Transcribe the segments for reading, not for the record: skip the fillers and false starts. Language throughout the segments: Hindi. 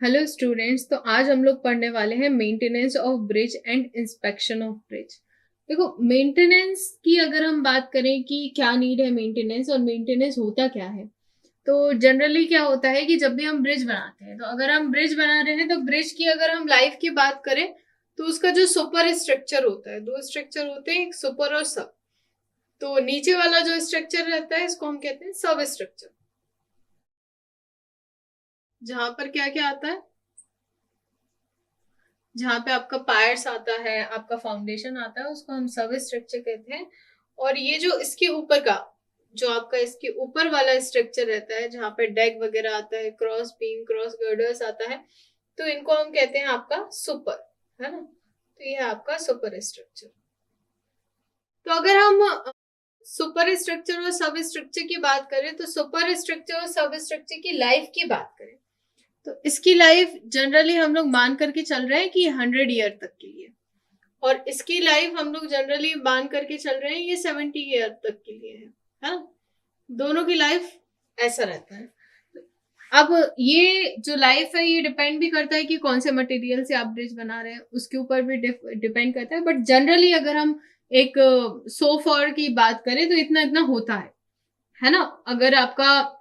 Hello students. तो आज हम लोग पढ़ने वाले हैं maintenance of bridge and inspection of bridge. देखो, मेंटेनेंस की अगर हम बात करें कि क्या नीड है मेंटेनेंस और मेंटेनेंस होता क्या है, तो जनरली क्या होता है कि जब भी हम ब्रिज बनाते हैं, तो अगर हम ब्रिज बना रहे हैं तो ब्रिज की अगर हम लाइफ की बात करें तो उसका जो सुपर स्ट्रक्चर होता है, दो स्ट्रक्चर होते हैं, एक सुपर और सब। तो नीचे वाला जो स्ट्रक्चर रहता है इसको हम कहते हैं सब स्ट्रक्चर, जहां पर क्या क्या आता है, जहाँ पे आपका पायर्स आता है, आपका फाउंडेशन आता है, उसको हम सब स्ट्रक्चर कहते हैं। और ये जो इसके ऊपर का, जो आपका इसके ऊपर वाला स्ट्रक्चर रहता है, जहाँ पे डेक वगैरह आता है, क्रॉस बीम, क्रॉस गर्डर्स आता है, तो इनको हम कहते हैं आपका सुपर, है ना। तो ये है आपका सुपर स्ट्रक्चर। तो अगर हम सुपर स्ट्रक्चर और सब स्ट्रक्चर की बात करें, तो सुपर स्ट्रक्चर और सब स्ट्रक्चर की लाइफ की बात करें तो इसकी लाइफ जनरली हम लोग मान करके चल रहे हैं कि 100 ईयर तक के लिए, और इसकी लाइफ हम लोग जनरली मान करके चल रहे हैं ये 70 ईयर तक के लिए है ना। दोनों की लाइफ ऐसा रहता है। अब ये जो लाइफ है ये डिपेंड भी करता है कि कौन से मटेरियल से आप ब्रिज बना रहे हैं, उसके ऊपर भी डिपेंड करता है। बट जनरली अगर हम एक सो फॉर की बात करें तो इतना इतना होता है ना। अगर आपका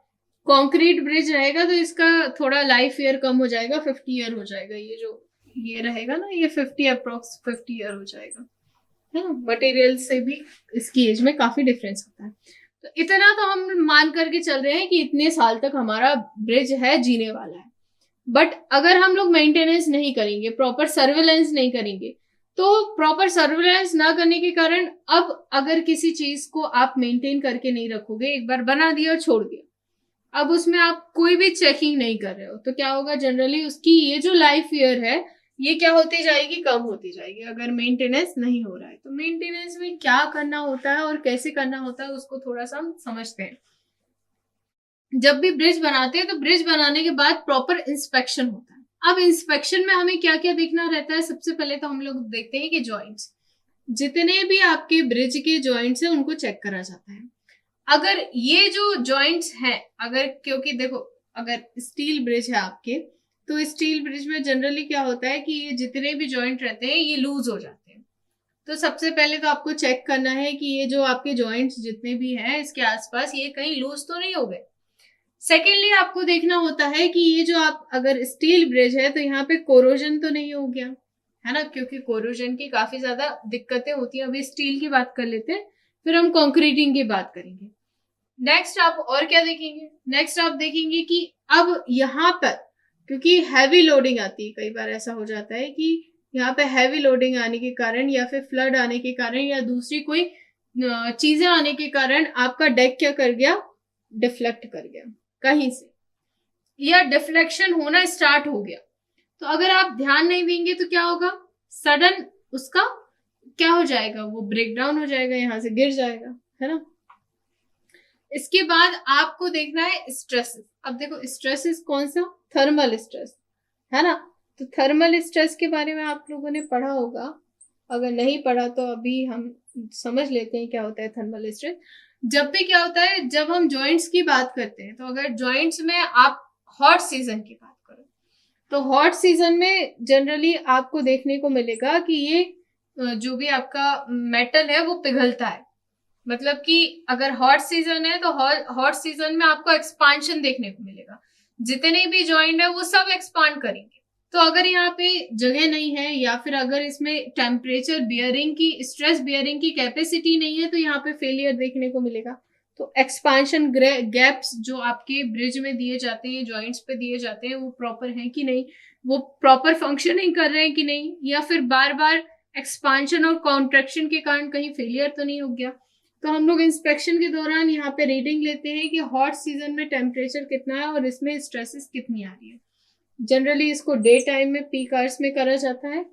कंक्रीट ब्रिज रहेगा तो इसका थोड़ा लाइफ ईयर कम हो जाएगा, 50 ईयर हो जाएगा। ये जो ये रहेगा ना, ये 50 ईयर हो जाएगा, है ना। मटेरियल से भी इसकी एज में काफी डिफरेंस होता है। तो इतना तो हम मान करके चल रहे हैं कि इतने साल तक हमारा ब्रिज है, जीने वाला है। बट अगर हम लोग मेंटेनेंस नहीं करेंगे, प्रॉपर सर्वेलेंस नहीं करेंगे, तो प्रॉपर सर्वेलेंस ना करने के कारण अब अगर किसी चीज को आप मेंटेन करके नहीं रखोगे, एक बार बना दिया और छोड़ दिया, अब उसमें आप कोई भी चेकिंग नहीं कर रहे हो, तो क्या होगा, जनरली उसकी ये जो लाइफ ईयर है ये क्या होती जाएगी, कम होती जाएगी, अगर मेंटेनेंस नहीं हो रहा है। तो मेंटेनेंस में क्या करना होता है और कैसे करना होता है उसको थोड़ा सा हम समझते हैं। जब भी ब्रिज बनाते हैं तो ब्रिज बनाने के बाद प्रॉपर इंस्पेक्शन होता है। अब इंस्पेक्शन में हमें क्या क्या देखना रहता है, सबसे पहले तो हम लोग देखते हैं कि जॉइंट्स, जितने भी आपके ब्रिज के जॉइंट्स हैं उनको चेक करा जाता है। अगर ये जो जॉइंट्स हैं, अगर, क्योंकि देखो, अगर स्टील ब्रिज है आपके, तो स्टील ब्रिज में जनरली क्या होता है कि ये जितने भी जॉइंट रहते हैं ये लूज हो जाते हैं। तो सबसे पहले तो आपको चेक करना है कि ये जो आपके जॉइंट्स जितने भी हैं इसके आसपास ये कहीं लूज तो नहीं हो गए। सेकेंडली आपको देखना होता है कि ये जो आप, अगर स्टील ब्रिज है तो यहाँ पे कोरोजन तो नहीं हो गया, है ना, क्योंकि कोरोजन की काफी ज्यादा दिक्कतें होती है। अभी स्टील की बात कर लेते हैं, फिर हम कंक्रीटिंग की बात करेंगे। नेक्स्ट आप और क्या देखेंगे, नेक्स्ट आप देखेंगे कि अब यहाँ पर, क्योंकि हैवी लोडिंग आती है, कई बार ऐसा हो जाता है कि यहाँ पे हैवी लोडिंग आने के कारण या फिर फ्लड आने के कारण या दूसरी कोई चीजें आने के कारण आपका डेक क्या कर गया, डिफ्लेक्ट कर गया कहीं से, या डिफ्लेक्शन होना स्टार्ट हो गया। तो अगर आप ध्यान नहीं देंगे तो क्या होगा, सडन उसका क्या हो जाएगा, वो ब्रेक डाउन हो जाएगा, यहां से गिर जाएगा, है ना। इसके बाद आपको देखना है स्ट्रेसेस। अब देखो, स्ट्रेसेस कौन सा, थर्मल स्ट्रेस, है ना। तो थर्मल स्ट्रेस के बारे में आप लोगों ने पढ़ा होगा, अगर नहीं पढ़ा तो अभी हम समझ लेते हैं क्या होता है थर्मल स्ट्रेस। जब भी क्या होता है, जब हम जॉइंट्स की बात करते हैं, तो अगर जॉइंट्स में आप हॉट सीजन की बात करो, तो हॉट सीजन में जनरली आपको देखने को मिलेगा कि ये जो भी आपका मेटल है वो पिघलता है। मतलब कि अगर हॉट सीजन है तो हॉट सीजन में आपको एक्सपांशन देखने को मिलेगा, जितने भी जॉइंट है वो सब एक्सपांड करेंगे। तो अगर यहाँ पे जगह नहीं है या फिर अगर इसमें टेम्परेचर बियरिंग की, स्ट्रेस बियरिंग की कैपेसिटी नहीं है, तो यहाँ पे फेलियर देखने को मिलेगा। तो एक्सपांशन गैप्स जो आपके ब्रिज में दिए जाते हैं, जॉइंट्स पे दिए जाते हैं, वो प्रॉपर हैं कि नहीं, वो प्रॉपर फंक्शनिंग कर रहे हैं कि नहीं, या फिर बार बार एक्सपांशन और कॉन्ट्रेक्शन के कारण कहीं फेलियर तो नहीं हो गया। तो हम लोग इंस्पेक्शन के दौरान यहाँ पे रीडिंग लेते हैं कि हॉट सीजन में टेम्परेचर कितना है और इसमें स्ट्रेसेस कितनी आ रही है। जनरली इसको डे टाइम में पीक आवर्स में करा जाता है।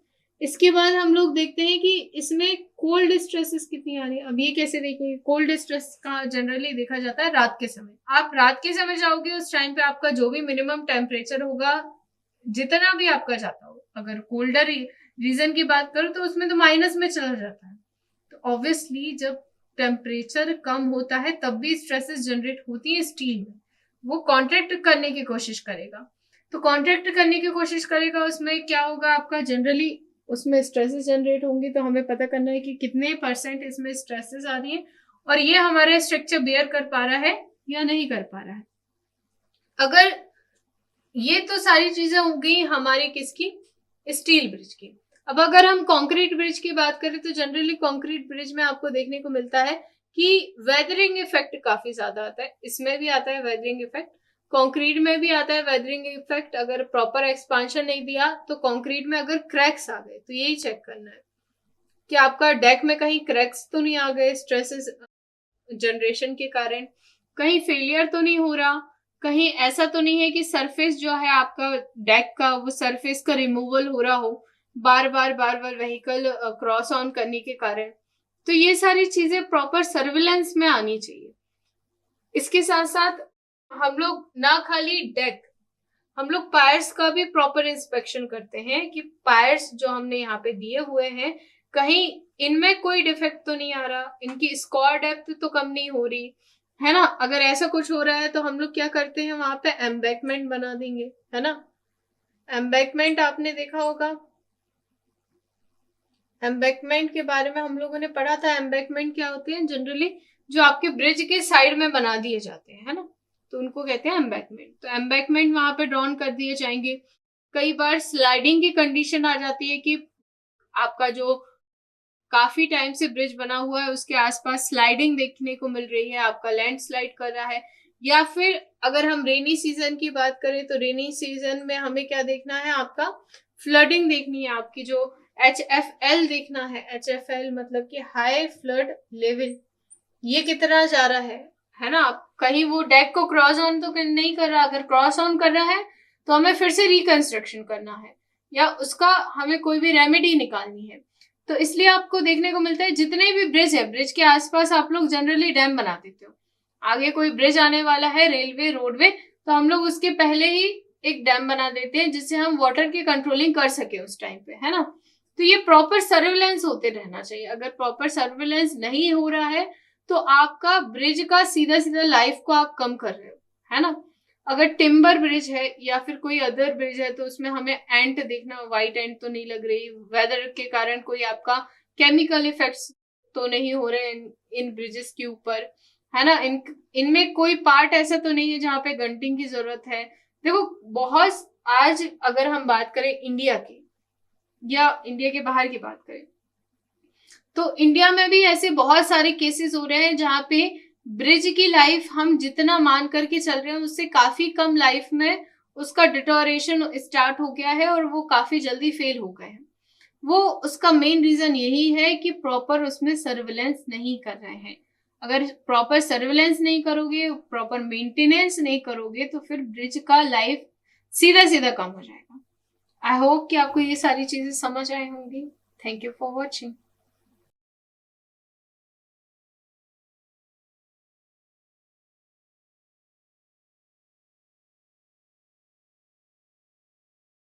इसके बाद हम लोग देखते हैं कि इसमें कोल्ड स्ट्रेसेस कितनी आ रही है। अब ये कैसे देखेंगे, कोल्ड स्ट्रेस का जनरली देखा जाता है रात के समय। आप रात के समय जाओगे, उस टाइम पे आपका जो भी मिनिमम टेम्परेचर होगा, जितना भी आपका जाता हो, अगर कोल्डर रीजन की बात करो तो उसमें तो माइनस में चला जाता है। तो ऑब्वियसली जब टेम्परेचर कम होता है तब भी स्ट्रेसेस जनरेट होती है स्टील में, वो कॉन्ट्रैक्ट करने की कोशिश करेगा। तो कॉन्ट्रैक्ट करने की कोशिश करेगा, उसमें क्या होगा आपका, जनरली उसमें स्ट्रेसेस जनरेट होंगी। तो हमें पता करना है कि कितने % इसमें स्ट्रेसेस आ रही है और ये हमारे स्ट्रक्चर बेयर कर पा रहा है या नहीं कर पा रहा है। अगर ये तो सारी चीजें हो गई हमारी किसकी, स्टील ब्रिज की। अब अगर हम कंक्रीट ब्रिज की बात करें तो जनरली कंक्रीट ब्रिज में आपको देखने को मिलता है कि वेदरिंग इफेक्ट काफी ज्यादा आता है। इसमें भी आता है वेदरिंग इफेक्ट, कंक्रीट में भी आता है वेदरिंग इफेक्ट। अगर प्रॉपर एक्सपांशन नहीं दिया तो कंक्रीट में अगर क्रैक्स आ गए तो यही चेक करना है कि आपका डेक में कहीं क्रैक्स तो नहीं आ गए स्ट्रेसेस जनरेशन के कारण, कहीं फेलियर तो नहीं हो रहा, कहीं ऐसा तो नहीं है कि सरफेस जो है आपका डेक का वो सरफेस का रिमूवल हो रहा हो बार बार व्हीकल क्रॉस ऑन करने के कारण। तो ये सारी चीजें प्रॉपर सर्विलेंस में आनी चाहिए। इसके साथ साथ हम लोग ना खाली डेक, हम लोग पायर्स का भी प्रॉपर इंस्पेक्शन करते हैं कि पायर्स जो हमने यहाँ पे दिए हुए हैं कहीं इनमें कोई डिफेक्ट तो नहीं आ रहा, इनकी स्कोर डेप्थ तो कम नहीं हो रही है ना। अगर ऐसा कुछ हो रहा है तो हम लोग क्या करते हैं, वहां पे एम्बैकमेंट बना देंगे, है ना। एम्बैकमेंट आपने देखा होगा, एम्बैकमेंट के बारे में हम लोगों ने पढ़ा था। एम्बैकमेंट क्या होते हैं, जनरली जो आपके ब्रिज के साइड में बना दिए जाते हैं, है ना, तो उनको कहते हैं एम्बैकमेंट। तो एम्बैकमेंट वहां पे ड्रॉन कर दिए जाएंगे। कई बार स्लाइडिंग की कंडीशन आ जाती है कि आपका जो काफी टाइम से ब्रिज बना हुआ है उसके आसपास स्लाइडिंग देखने को मिल रही है, आपका लैंडस्लाइड कर रहा है। या फिर अगर हम रेनी सीजन की बात करें तो रेनी सीजन में हमें क्या देखना है, आपका फ्लडिंग देखनी है, आपकी जो HFL देखना है। HFL मतलब कि हाई फ्लड लेवल, ये कितना जा रहा है ना। कहीं वो डेक को क्रॉस ऑन तो नहीं कर रहा, अगर क्रॉस ऑन कर रहा है तो हमें फिर से रिकंस्ट्रक्शन करना है या उसका हमें कोई भी रेमेडी निकालनी है। तो इसलिए आपको देखने को मिलता है जितने भी ब्रिज है, ब्रिज के आसपास आप लोग जनरली डैम बना देते हो। आगे कोई ब्रिज आने वाला है, रेलवे रोडवे, तो हम लोग उसके पहले ही एक डैम बना देते हैं जिससे हम वाटर की कंट्रोलिंग कर सके उस टाइम पे, है ना। तो ये प्रॉपर सर्विलेंस होते रहना चाहिए। अगर प्रॉपर सर्विलेंस नहीं हो रहा है तो आपका ब्रिज का सीधा सीधा लाइफ को आप कम कर रहे हो, है ना। अगर टिम्बर ब्रिज है या फिर कोई अदर ब्रिज है तो उसमें हमें एंट देखना, व्हाइट एंट तो नहीं लग रही, वेदर के कारण कोई आपका केमिकल इफेक्ट्स तो नहीं हो रहे इन ब्रिजेस के ऊपर, है ना। इनमें कोई पार्ट ऐसा तो नहीं है जहाँ पे गंटिंग की जरूरत है। देखो बहुत, आज अगर हम बात करें इंडिया की या इंडिया के बाहर की बात करें तो इंडिया में भी ऐसे बहुत सारे केसेस हो रहे हैं जहाँ पे ब्रिज की लाइफ हम जितना मान करके चल रहे हैं उससे काफी कम लाइफ में उसका डिटोरेशन स्टार्ट हो गया है और वो काफी जल्दी फेल हो गए हैं। वो उसका मेन रीजन यही है कि प्रॉपर उसमें सर्विलेंस नहीं कर रहे हैं। अगर प्रॉपर सर्विलेंस नहीं करोगे, प्रॉपर मेंटेनेंस नहीं करोगे तो फिर ब्रिज का लाइफ सीधा सीधा कम हो जाएगा। आई होप कि आपको ये सारी चीजें समझ आए होंगी। Thank you for watching.